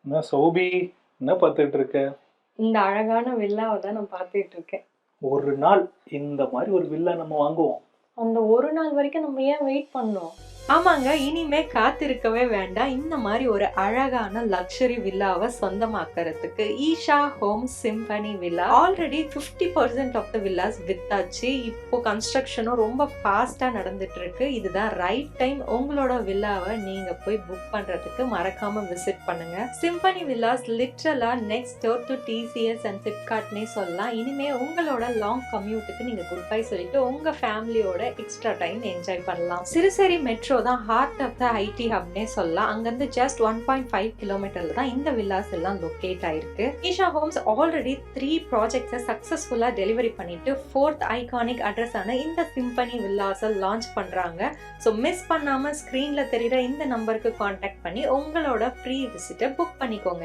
என்ன சௌபி, என்ன பார்த்துட்டு இருக்க? இந்த அழகான வில்லாவை தான் நான் பார்த்துட்டு இருக்கேன். ஒரு நாள் இந்த மாதிரி ஒரு வில்லா நம்ம வாங்குவோம். அந்த ஒரு நாள் வரைக்கும் நம்ம ஏன் வெயிட் பண்ணோம்? ஆமாங்க, இனிமே காத்திருக்கவே வேண்டாம். இந்த மாதிரி ஒரு அழகான லக்ஸரி வில்லாவை சொந்தமாக்கறதுக்கு Isha home symphony villa already 50% off the villas வித்தாச்சு. இப்போ கன்ஸ்ட்ரக்ஷனும் ரொம்ப ஃபாஸ்டா நடந்துட்டு இருக்கு. இதுதான் ரைட் டைம். உங்களோட வில்லாவை நீங்க போய் புக் பண்றதுக்கு மறக்காம விசிட் பண்ணுங்க. சிம்பனி வில்லாஸ் லிட்டரலா next door to TCS and ஃபிளிப்கார்ட்னே சொல்லலாம். இனிமே உங்களோட லாங் கம்யூட்டுக்கு நீங்க குட் பை சொல்லிட்டு உங்க ஃபேமிலியோட எக்ஸ்ட்ரா டைம் என்ஜாய் பண்ணலாம். சிறுசேரி மெட்ரோ தான் ஹார்ட் ஆஃப் த ஐடி ஹப்னே சொல்லலாம். அங்கிருந்து ஜஸ்ட் 1.5 கிலோமீட்டர்ல தான் இந்த வில்லாஸ் எல்லாம் லொகேட் ஆயிருக்கு. ஈஷா ஹோம்ஸ் ஆல்ரெடி 3 ப்ராஜெக்ட்ஸை சக்சஸ்ஃபுல்லா டெலிவரி பண்ணிட்டு 4th ஐகானிக் அட்ரஸ் ஆன இந்த சிம்பனி வில்லாஸை லான்ச் பண்றாங்க. ஸோ மிஸ் பண்ணாம ஸ்கிரீன்ல தெரியுற இந்த நம்பருக்கு கான்டாக்ட் பண்ணி உங்களோட ஃப்ரீ விசிட்டை புக் பண்ணிக்கோங்க.